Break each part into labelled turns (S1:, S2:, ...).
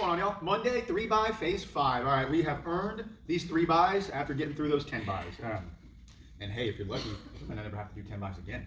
S1: going on, y'all? Monday, 3-by, phase 5. All right, we have earned these 3-bys after getting through those 10-bys. And hey, if you're lucky, you might not ever have to do 10-bys again.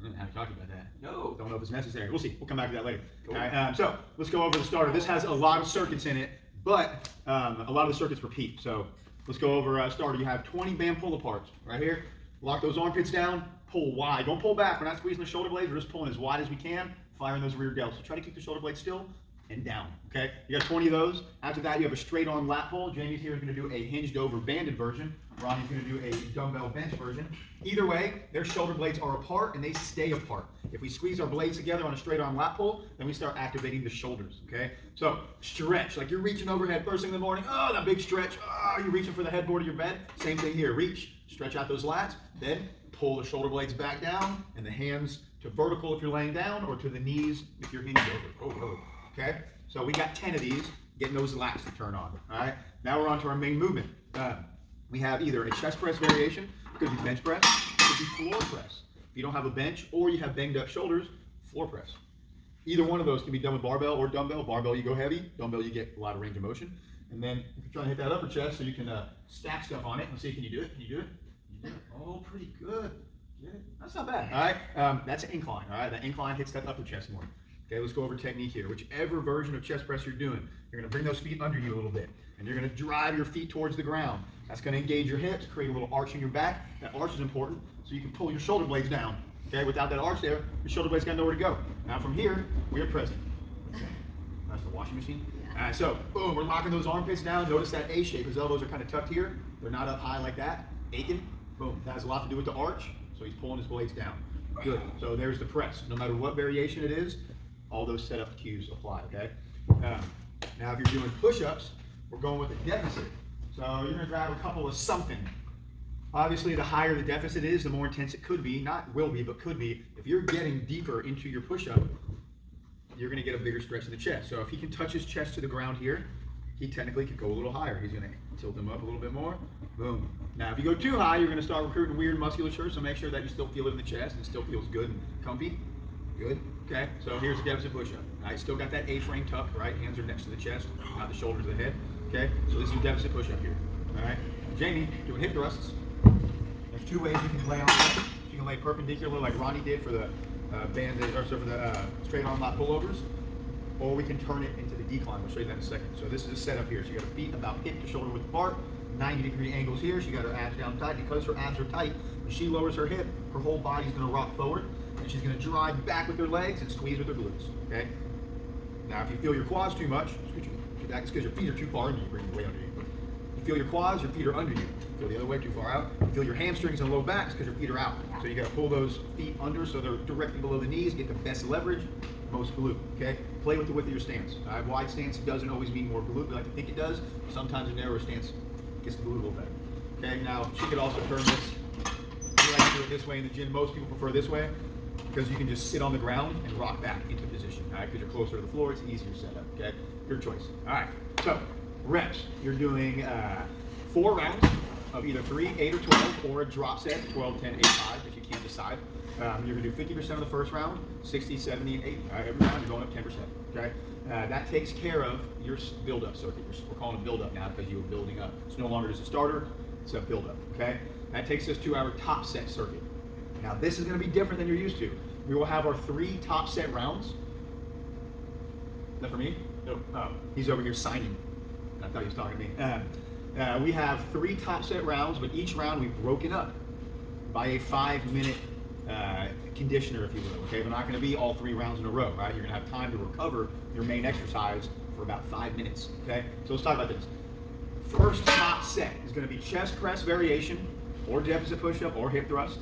S1: I haven't talked about that.
S2: No.
S1: Don't know if it's necessary. We'll see. We'll come back to that later.
S2: Cool.
S1: All right, so let's go over the starter. This has a lot of circuits in it, but a lot of the circuits repeat. So let's go over starter. You have 20 band pull aparts right here. Lock those armpits down. Pull wide. Don't pull back. We're not squeezing the shoulder blades. We're just pulling as wide as we can, firing those rear delts. So try to keep the shoulder blades still and down. Okay? You got 20 of those. After that, you have a straight arm lat pull. Jamie's here is going to do a hinged over banded version. Ronnie's going to do a dumbbell bench version. Either way, their shoulder blades are apart and they stay apart. If we squeeze our blades together on a straight arm lat pull, then we start activating the shoulders. Okay? So stretch, like you're reaching overhead first thing in the morning. Oh, that big stretch. Oh, you're reaching for the headboard of your bed. Same thing here. Reach, stretch out those lats, then pull the shoulder blades back down and the hands to vertical if you're laying down or to the knees if you're hinged over. Oh. Okay? So we got 10 of these, getting those lats to turn on. All right? Now we're on to our main movement. We have either a chest press variation, could be bench press, could be floor press. If you don't have a bench or you have banged up shoulders, floor press. Either one of those can be done with barbell or dumbbell. Barbell, you go heavy. Dumbbell, you get a lot of range of motion. And then if you're trying to hit that upper chest so you can stack stuff on it. Let's see, can you do it? Can you do it? You did it. Oh, pretty good. Get it? That's not bad. All right, that's an incline. All right, that incline hits that upper chest more. Okay, let's go over technique here. Whichever version of chest press you're doing, you're gonna bring those feet under you a little bit, and you're gonna drive your feet towards the ground. That's gonna engage your hips, create a little arch in your back. That arch is important, so you can pull your shoulder blades down. Okay, without that arch there, your shoulder blades got nowhere to go. Now from here, we are present. Okay. That's the washing machine. So, boom, we're locking those armpits down. Notice that A shape. His elbows are kind of tucked here. They're not up high like that. Aiken. Boom. That has a lot to do with the arch, so he's pulling his blades down. Good. So there's the press. No matter what variation it is, all those setup cues apply, okay? Now if you're doing push-ups, we're going with a deficit. So you're gonna grab a couple of something. Obviously, the higher the deficit is, the more intense it could be. Not will be, but could be. If you're getting deeper into your push-up, you're gonna get a bigger stretch of the chest. So if he can touch his chest to the ground here, he technically could go a little higher. He's gonna tilt them up a little bit more. Boom. Now, if you go too high, you're gonna start recruiting weird musculature, so make sure that you still feel it in the chest and it still feels good and comfy. Good. Okay, so here's a deficit push-up. I still got that A-frame tucked, right? Hands are next to the chest, not the shoulders of the head. Okay, so this is your deficit push-up here. All right, Jamie, doing hip thrusts. There's two ways you can lay on it. You can lay perpendicular like Ronnie did for the for the straight arm lat pullovers, or we can turn it into the decline. We'll show you that in a second. So this is a setup here. So you got her feet about hip to shoulder width apart, 90-degree angles here. She got her abs down tight. Because her abs are tight, when she lowers her hip, her whole body's gonna rock forward, and she's gonna drive back with her legs and squeeze with her glutes, okay? Now, if you feel your quads too much, it's because your feet are too far under you, bring your weight under you. If you feel your quads, your feet are under you. If you feel the other way, too far out. If you feel your hamstrings and low back, it's because your feet are out. So you gotta pull those feet under so they're directly below the knees, get the best leverage, most glute, okay? Play with the width of your stance. Wide stance doesn't always mean more glute. We like to think it does. Sometimes a narrower stance gets the glute a little better. Okay, now she could also turn this. We like to do it this way in the gym. Most people prefer this way because you can just sit on the ground and rock back into position, all right? Because you're closer to the floor, it's easier setup, okay? Your choice. All right, so reps. You're doing 4 rounds of either 3, 8, or 12, or a drop set, 12, 10, 8, 5, if you can't decide. You're gonna do 50% of the first round, 60, 70, and 80. All right, every round you're going up 10%, okay? That takes care of your build-up circuit. We're calling it build-up now because you were building up. It's no longer just a starter, it's a build-up, okay? That takes us to our top set circuit. Now this is gonna be different than you're used to. We will have our 3 top set rounds. Is that for me? No. Oh, he's over here signing. I thought he was talking to me. We have 3 top set rounds, but each round we've broken up by a 5-minute conditioner, if you will. Okay, they're not going to be all 3 rounds in a row, right? You're going to have time to recover your main exercise for about 5 minutes. Okay, so let's talk about this. First top set is going to be chest press variation, or deficit push-up, or hip thrust.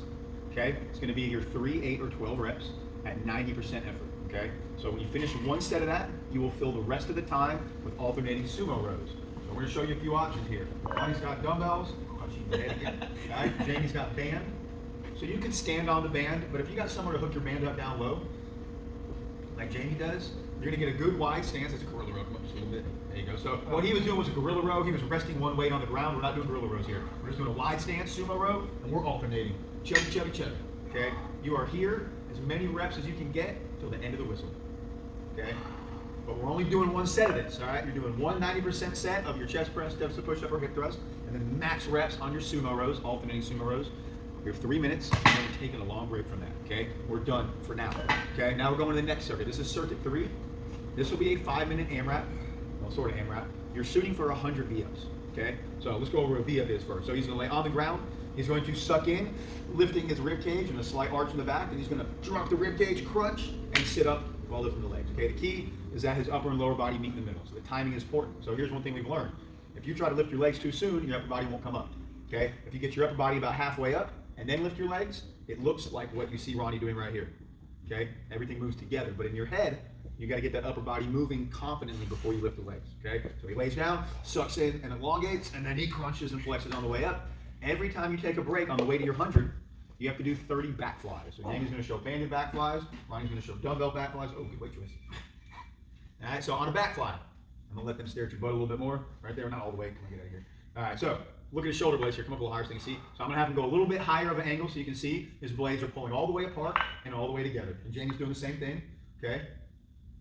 S1: Okay, it's going to be your 3, 8, or 12 reps at 90% effort. Okay, so when you finish one set of that, you will fill the rest of the time with alternating sumo rows. So we're going to show you a few options here. Ronnie's got dumbbells. Right? Jamie's got band. So you can stand on the band, but if you got somewhere to hook your band up down low, like Jamie does, you're gonna get a good wide stance. That's a gorilla row. Come up just a little bit. There you go. So what he was doing was a gorilla row. He was resting one weight on the ground. We're not doing gorilla rows here. We're just doing a wide stance sumo row, and we're alternating. Chubby, chubby, chubby. Okay? You are here as many reps as you can get till the end of the whistle. Okay? but we're only doing one set of this, all right? You're doing one 90% set of your chest press, deficit push-up, or hip thrust, and then max reps on your sumo rows, alternating sumo rows. We have 3 minutes, and then we're taking a long break from that, okay? We're done for now, okay? Now we're going to the next circuit. This is circuit 3. This will be a 5-minute AMRAP, well, sort of AMRAP. You're shooting for 100 VOs, okay? So let's go over what a VO is first. So he's gonna lay on the ground. He's going to suck in, lifting his rib cage and a slight arch in the back, and he's gonna drop the rib cage, crunch, and sit up while lifting the legs, okay? The key is that his upper and lower body meet in the middle, so the timing is important. So here's one thing we've learned. If you try to lift your legs too soon, your upper body won't come up, okay? If you get your upper body about halfway up and then lift your legs, it looks like what you see Ronnie doing right here, okay? Everything moves together, but in your head, you gotta get that upper body moving confidently before you lift the legs, okay? So he lays down, sucks in and elongates, and then he crunches and flexes on the way up. Every time you take a break on the way to your 100, you have to do 30 back flies. So Jamie's gonna show banded back flies, Ronnie's gonna show dumbbell back flies. Oh, good weight choice. All right, so on a back fly, I'm gonna let them stare at your butt a little bit more. Right there, not all the way, come on, get out of here. All right, so look at his shoulder blades here, come up a little higher so you can see. So I'm gonna have him go a little bit higher of an angle so you can see his blades are pulling all the way apart and all the way together. And Jamie's doing the same thing, okay?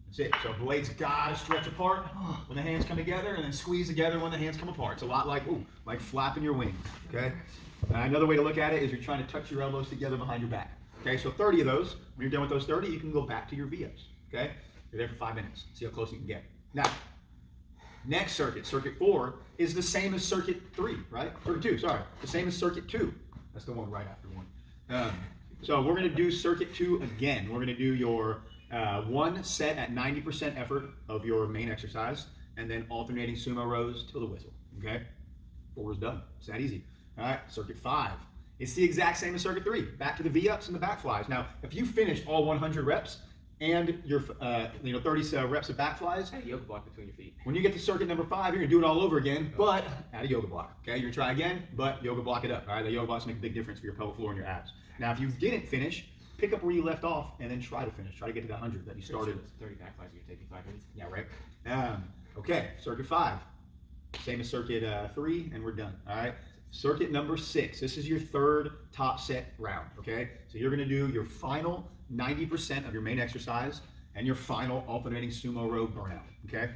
S1: That's it. So blades gotta stretch apart when the hands come together, and then squeeze together when the hands come apart. It's a lot like, ooh, like flapping your wings, okay? Another way to look at it is you're trying to touch your elbows together behind your back. Okay, so 30 of those. When you're done with those 30, you can go back to your VOs, okay? You're there for 5 minutes. See how close you can get. Now, next circuit, circuit 4, is the same as circuit 3, right? Circuit 2, sorry. The same as circuit 2. That's the one right after 1. So we're gonna do circuit 2 again. We're gonna do your one set at 90% effort of your main exercise, and then alternating sumo rows till the whistle, okay? 4 is done. It's that easy. All right, circuit 5. It's the exact same as circuit 3. Back to the V-ups and the back flies. Now, if you finish all 100 reps and your 30 reps of back flies,
S2: add a yoga block between your feet.
S1: when you get to circuit number 5, you're gonna do it all over again, but add a yoga block. Okay, you're gonna try again, but yoga block it up. All right, the yoga blocks make a big difference for your pelvic floor and your abs. Now, if you didn't finish, pick up where you left off and then try to finish. Try to get to the 100 that you started.
S2: 30 back flies, you're taking 5 minutes.
S1: Yeah, right. Okay, circuit 5. Same as circuit 3, and we're done. All right. Circuit number 6. This is your third top set round. Okay. So you're going to do your final 90% of your main exercise and your final alternating sumo row burnout. Okay.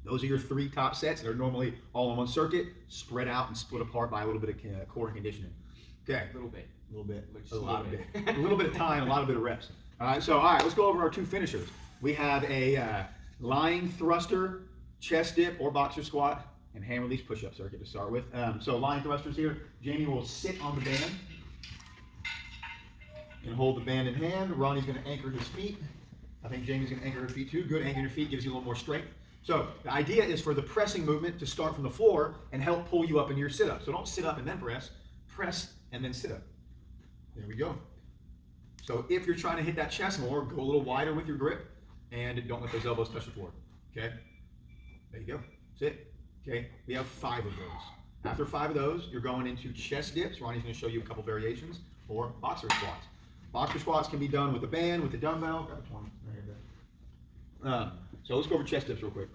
S1: Those are your 3 top sets. They're normally all on one circuit, spread out and split apart by a little bit of core and conditioning. Okay.
S2: A little bit.
S1: A little bit.
S2: Just
S1: A lot of
S2: bit.
S1: a little bit of time, a lot of bit of reps. All right. So all right, let's go over our 2 finishers. We have a lying thruster, chest dip or boxer squat, and hand release push-up circuit to start with. So lying thrusters here, Jamie will sit on the band and hold the band in hand. Ronnie's gonna anchor his feet. I think Jamie's gonna anchor her feet too. Good, anchoring your feet gives you a little more strength. So the idea is for the pressing movement to start from the floor and help pull you up into your sit-up. So don't sit up and then press and then sit up. There we go. So if you're trying to hit that chest more, go a little wider with your grip and don't let those elbows touch the floor, okay? There you go, that's it. Okay, we have 5 of those. After 5 of those, you're going into chest dips. Ronnie's gonna show you a couple variations, or boxer squats. Boxer squats can be done with a band, with a dumbbell. Grab a 20, right here. So let's go over chest dips real quick.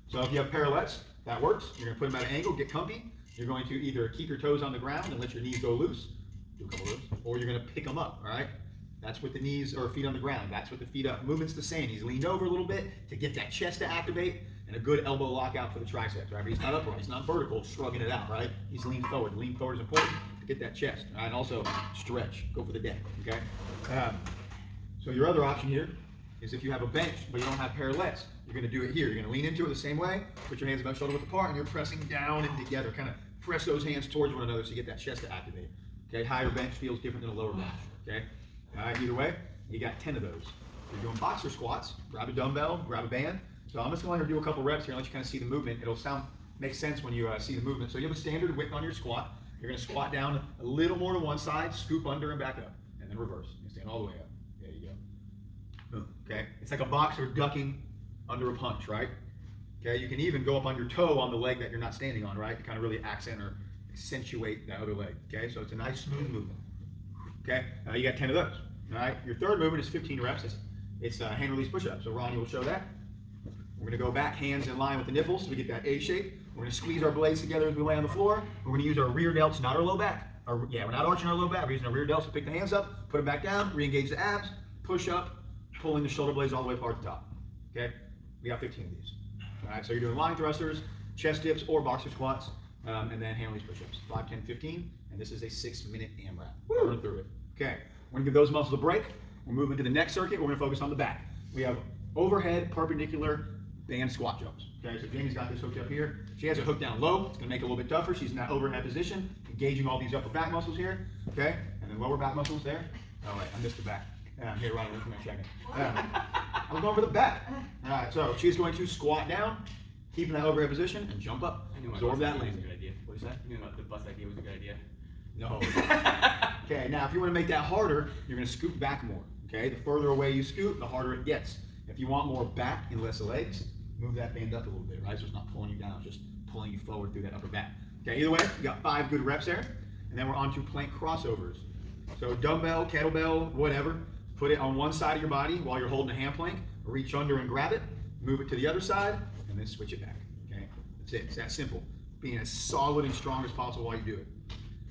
S1: So if you have parallettes, that works. You're gonna put them at an angle, get comfy. You're going to either keep your toes on the ground and let your knees go loose, do a couple of those, or you're gonna pick them up, all right? That's with the knees or feet on the ground. That's with the feet up. Movement's the same. He's leaned over a little bit to get that chest to activate, and a good elbow lockout for the triceps, right? But he's not upright, he's not vertical, shrugging it out, right? He's leaned forward. Lean forward is important to get that chest, all right? And also stretch, go for the deck, okay? So your other option here is if you have a bench, but you don't have parallettes, you're gonna do it here. You're gonna lean into it the same way, put your hands about shoulder width apart, and you're pressing down and together. Kind of press those hands towards one another so you get that chest to activate, okay? Higher bench feels different than a lower bench, okay? All right, either way, you got 10 of those. If you're doing boxer squats, grab a dumbbell, grab a band. So I'm just going to do a couple reps here and let you kind of see the movement. It'll make sense when you see the movement. So you have a standard width on your squat. You're going to squat down a little more to one side, scoop under and back up, and then reverse. You stand all the way up. There you go. Okay, it's like a boxer ducking under a punch, right? Okay, you can even go up on your toe on the leg that you're not standing on, right? To kind of really accent or accentuate that other leg. Okay, so it's a nice smooth movement. Okay, you got 10 of those. All right, your third movement is 15 reps. It's hand release push-up. So Ronnie will show that. We're gonna go back, hands in line with the nipples so we get that A shape. We're gonna squeeze our blades together as we lay on the floor. We're gonna use our rear delts, not our low back. We're not arching our low back. We're using our rear delts to pick the hands up, put them back down, re-engage the abs, push up, pulling the shoulder blades all the way apart at the top. Okay, We got 15 of these. All right, so you're doing lying thrusters, chest dips, or boxer squats, and then hand release push-ups. 5, 10, 15, and this is a 6-minute AMRAP. Run through it. Okay, we're gonna give those muscles a break. We're moving to the next circuit. We're gonna focus on the back. We have overhead, perpendicular, band squat jumps. Okay, so Jamie's got this hooked up here. She has it hooked down low. It's gonna make it a little bit tougher. She's in that overhead position, engaging all these upper back muscles here. Okay, and then lower back muscles there. Oh wait, I missed the back. Here, Ronnie, come here, check it. I was going for the back. All right, so she's going to squat down, keeping that overhead position, and jump up. Absorb that landing.
S2: Was a good idea.
S1: What is that?
S2: I knew the bus idea was a good idea.
S1: No. Okay, now if you want to make that harder, you're going to scoot back more. Okay, the further away you scoot, the harder it gets. If you want more back and less legs, move that band up a little bit, right? So it's not pulling you down, it's just pulling you forward through that upper back. Okay, either way, you got 5 good reps there. And then we're on to plank crossovers. So dumbbell, kettlebell, whatever. Put it on one side of your body while you're holding a hand plank. Reach under and grab it. Move it to the other side, and then switch it back. Okay, that's it. It's that simple. Being as solid and strong as possible while you do it.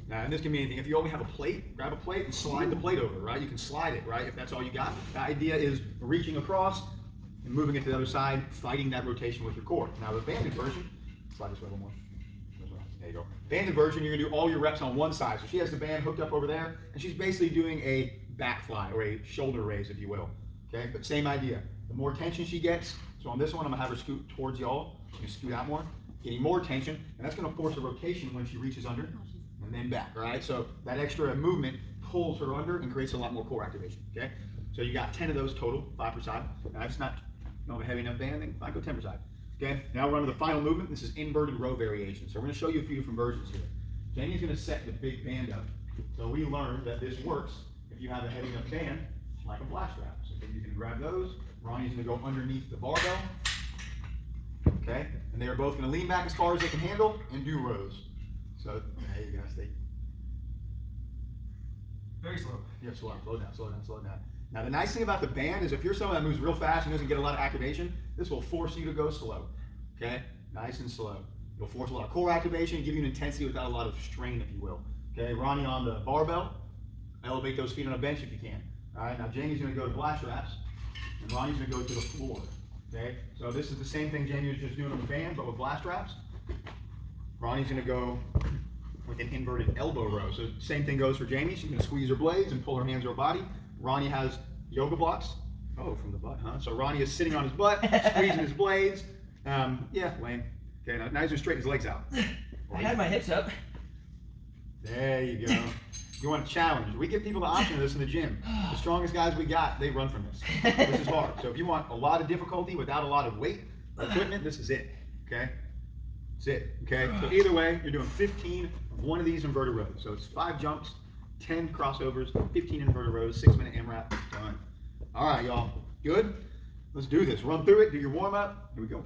S1: Now, and this can be anything. If you only have a plate, grab a plate and slide the plate over, right? You can slide it, right? If that's all you got. The idea is reaching across and moving it to the other side, fighting that rotation with your core. Now, the banded version, slide this way one more. There you go. Banded version, you're gonna do all your reps on one side. So she has the band hooked up over there, and she's basically doing a back fly or a shoulder raise, if you will. Okay, but same idea. The more tension she gets, so on this one, I'm gonna have her scoot towards y'all. She's gonna scoot out more, getting more tension, and that's gonna force a rotation when she reaches under and then back, right? So that extra movement pulls her under and creates a lot more core activation, okay? So you got 10 of those total, 5 per side. Now, if it's not a heavy enough band, then fine, go 10 per side. Okay, now we're on to the final movement. This is inverted row variation. So we're gonna show you a few different versions here. Jamie's gonna set the big band up. So we learned that this works if you have a heavy enough band, like a blast strap. So you can grab those. Ronnie's gonna go underneath the barbell. Okay, and they are both gonna lean back as far as they can handle and do rows. So there you go, stay.
S3: Very slow.
S1: Yeah, slow down, slow down, slow down. Now the nice thing about the band is if you're someone that moves real fast and doesn't get a lot of activation, this will force you to go slow, okay? Nice and slow. It'll force a lot of core activation, give you an intensity without a lot of strain, if you will. Okay, Ronnie on the barbell, elevate those feet on a bench if you can. All right, now Jamie's gonna go to blast straps, and Ronnie's gonna go to the floor, okay? So this is the same thing Jamie was just doing on the band, but with blast straps. Ronnie's gonna go with an inverted elbow row. So same thing goes for Jamie. She's gonna squeeze her blades and pull her hands to her body. Ronnie has yoga blocks. Oh, from the butt, huh? So Ronnie is sitting on his butt, squeezing his blades. Yeah, lame. Okay, now he's gonna straighten his legs out.
S3: I had my hips up.
S1: There you go. You want a challenge? We give people the option of this in the gym. The strongest guys we got, they run from this. This is hard. So if you want a lot of difficulty without a lot of weight or equipment, this is it. Okay? That's it. Okay? So either way, you're doing 15 of one of these inverted rows. So it's 5 jumps, 10 crossovers, 15 inverted rows, 6-minute AMRAP, done. All right, y'all. Good? Let's do this. Run through it, do your warm up. Here we go.